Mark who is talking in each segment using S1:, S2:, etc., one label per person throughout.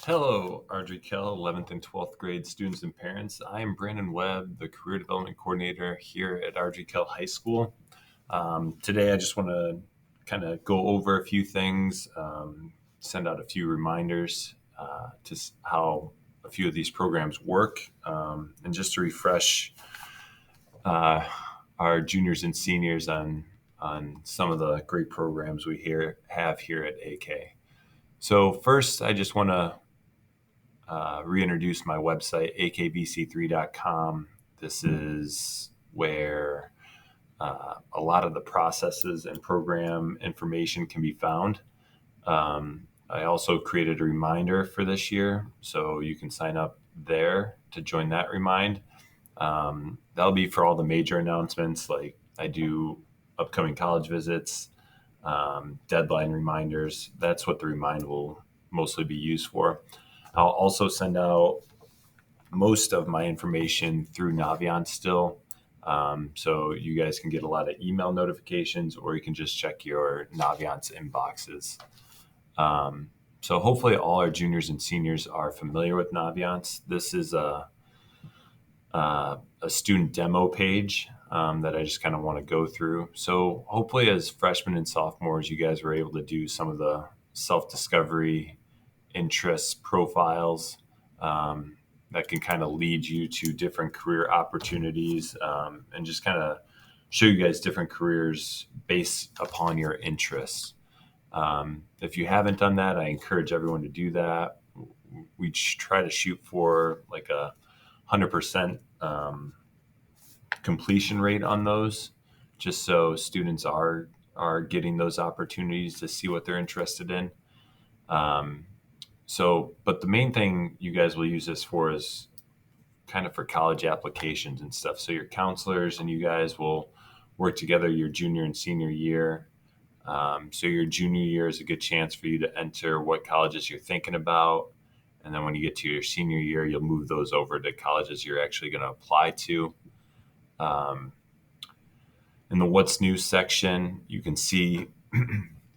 S1: Hello, Ardrey Kell, 11th and 12th grade students and parents. I am Brandon Webb, the Career Development Coordinator here at Ardrey Kell High School. Today, I just want to kind of go over a few things, send out a few reminders how a few of these programs work, and just to refresh uh, our juniors and seniors on some of the great programs we have here at AK. So first, I just want to reintroduce my website, akbc3.com. This is where a lot of the processes and program information can be found. I also created a reminder for this year, so you can sign up there to join that remind. That'll be for all the major announcements, like I do upcoming college visits, deadline reminders. That's what the remind will mostly be used for. I'll also send out most of my information through Naviance still. So you guys can get a lot of email notifications, or you can just check your Naviance inboxes. So hopefully all our juniors and seniors are familiar with Naviance. This is a student demo page that I just kind of want to go through. So hopefully as freshmen and sophomores, you guys were able to do some of the self-discovery interests profiles that can kind of lead you to different career opportunities, and just kind of show you guys different careers based upon your interests. If you haven't done that, I encourage everyone to do that. We try to shoot for like 100% completion rate on those, just so students are getting those opportunities to see what they're interested in. But the main thing you guys will use this for is kind of for college applications and stuff. So your counselors and you guys will work together your junior and senior year. So your junior year is a good chance for you to enter what colleges you're thinking about. And then when you get to your senior year, you'll move those over to colleges you're actually going to apply to. In the What's New section, you can see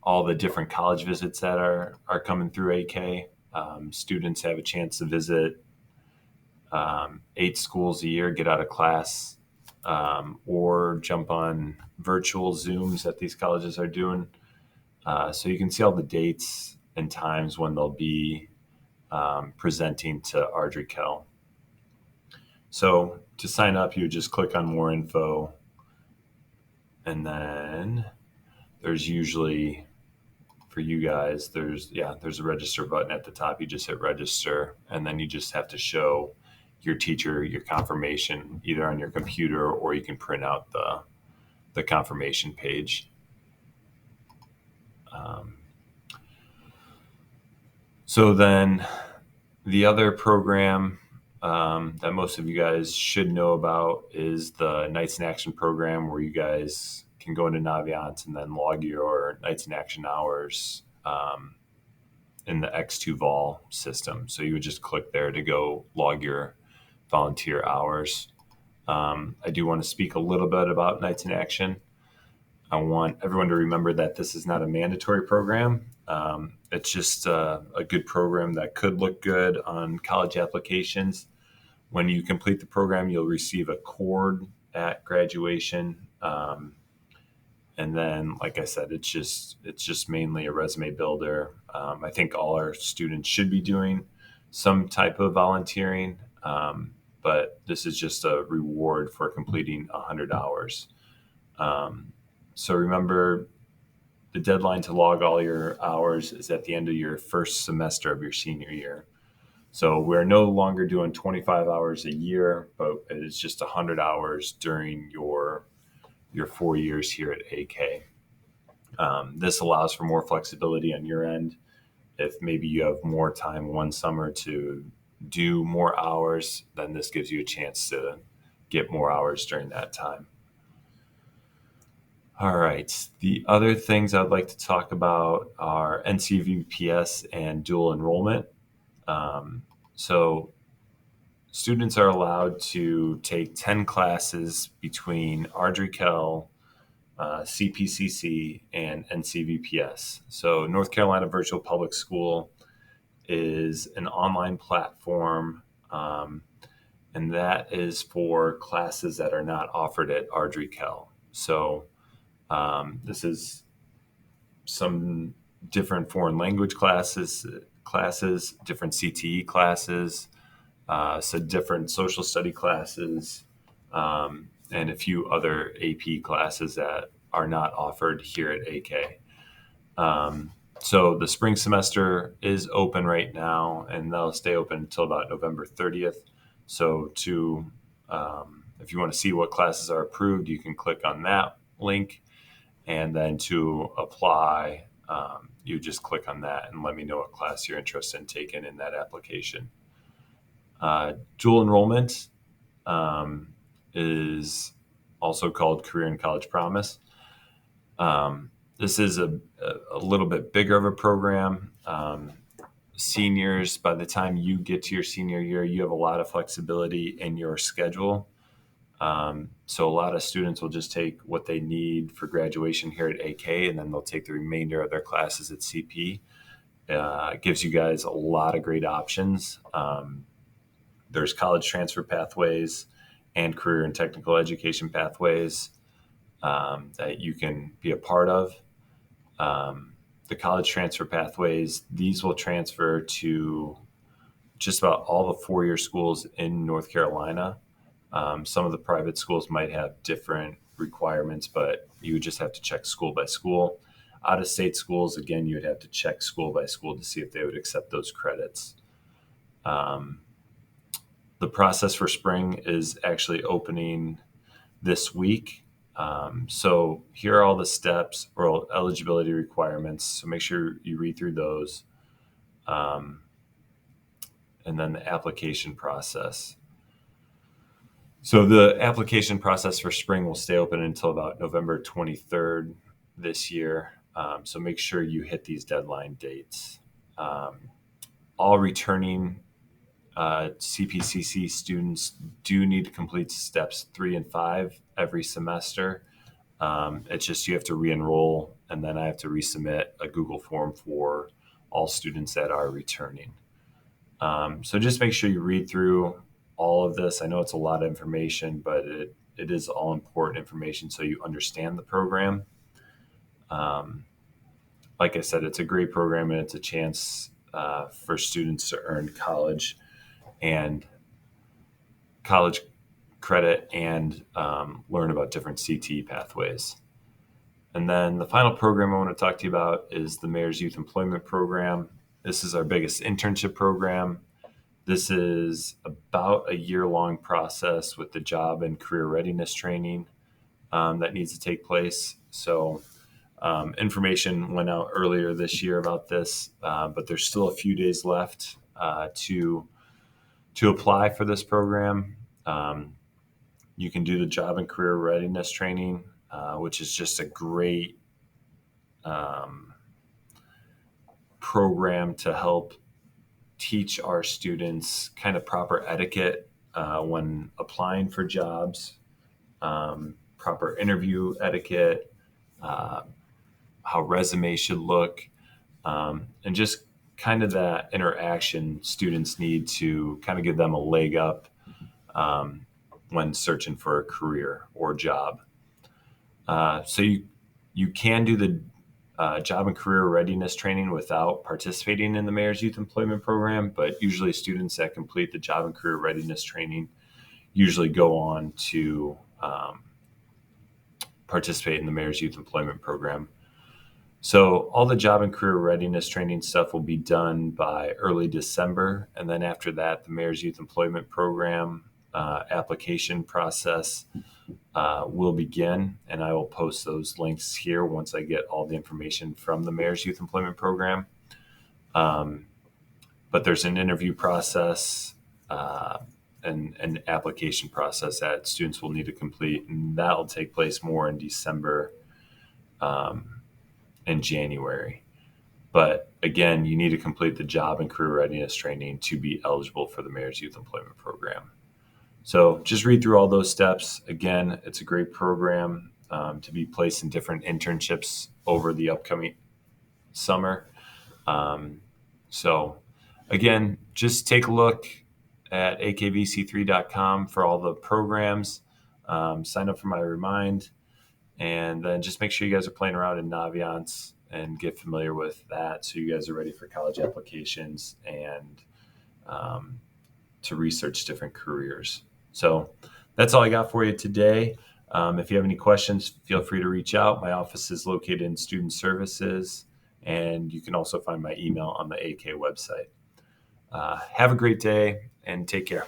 S1: all the different college visits that are coming through AK. Students have a chance to visit 8 schools a year, get out of class, or jump on virtual Zooms that these colleges are doing. So you can see all the dates and times when they'll be presenting to Ardrey Kell. So to sign up, you would just click on more info, and then there's usually, for you guys, there's a register button at the top. You just hit register, and then you just have to show your teacher your confirmation either on your computer, or you can print out the confirmation page. So then the other program that most of you guys should know about is the Nights in Action program, where you guys can go into Naviance and then log your Nights in Action hours in the X2 Vol system. So you would just click there to go log your volunteer hours. I do want to speak a little bit about Nights in Action. I want everyone to remember that this is not a mandatory program. It's just a good program that could look good on college applications. When you complete the program, you'll receive a cord at graduation. And then, like I said, it's just mainly a resume builder. I think all our students should be doing some type of volunteering, but this is just a reward for completing 100 hours. So remember, the deadline to log all your hours is at the end of your first semester of your senior year. So we're no longer doing 25 hours a year, but it's just 100 hours during your 4 years here at AK. This allows for more flexibility on your end. If maybe you have more time one summer to do more hours, then this gives you a chance to get more hours during that time. All right. The other things I'd like to talk about are NCVPS and dual enrollment. So students are allowed to take 10 classes between Ardrey Kell, CPCC, and NCVPS. So North Carolina Virtual Public School is an online platform, and that is for classes that are not offered at Ardrey-Kell. So this is some different foreign language classes, different CTE classes, so different social study classes, and a few other AP classes that are not offered here at AK. So the spring semester is open right now, and that'll stay open until about November 30th. So if you want to see what classes are approved, you can click on that link, and then to apply, you just click on that and let me know what class you're interested in taking in that application. Dual enrollment is also called Career and College Promise. This is a little bit bigger of a program. Seniors, by the time you get to your senior year, you have a lot of flexibility in your schedule. So a lot of students will just take what they need for graduation here at AK, and then they'll take the remainder of their classes at CP. It gives you guys a lot of great options. There's college transfer pathways and career and technical education pathways that you can be a part of. The college transfer pathways, these will transfer to just about all the four-year schools in North Carolina. Some of the private schools might have different requirements, but you would just have to check school by school. Out-of-state schools, again, you would have to check school by school to see if they would accept those credits. The process for spring is actually opening this week. So here are all the steps or eligibility requirements. So make sure you read through those. And then the application process. So the application process for spring will stay open until about November 23rd this year. So make sure you hit these deadline dates. All returning CPCC students do need to complete steps 3 and 5 every semester. It's just you have to re-enroll, and then I have to resubmit a Google form for all students that are returning. So just make sure you read through all of this. I know it's a lot of information, but it is all important information so you understand the program. Like I said, it's a great program, and it's a chance for students to earn college credit and learn about different CTE pathways. And then the final program I want to talk to you about is the Mayor's Youth Employment Program. This is our biggest internship program. This is about a year-long process with the job and career readiness training that needs to take place. So information went out earlier this year about this, but there's still a few days left to apply for this program. You can do the job and career readiness training, which is just a great program to help teach our students kind of proper etiquette when applying for jobs, proper interview etiquette, how resumes should look, and just kind of that interaction students need to kind of give them a leg up when searching for a career or job. So you can do the job and career readiness training without participating in the Mayor's Youth Employment Program, but usually students that complete the job and career readiness training usually go on to participate in the Mayor's Youth Employment Program. So all the job and career readiness training stuff will be done by early December. And then after that, the Mayor's Youth Employment Program application process will begin. And I will post those links here once I get all the information from the Mayor's Youth Employment Program. But there's an interview process and an application process that students will need to complete. And that will take place more in December and January. But again, you need to complete the job and career readiness training to be eligible for the Mayor's Youth Employment Program. So just read through all those steps. Again, it's a great program to be placed in different internships over the upcoming summer. So again, just take a look at akvc3.com for all the programs. Sign up for my remind, and then just make sure you guys are playing around in Naviance and get familiar with that so you guys are ready for college applications and to research different careers. So that's all I got for you today. If you have any questions, feel free to reach out. My office is located in Student Services, and you can also find my email on the AK website. Have a great day and take care.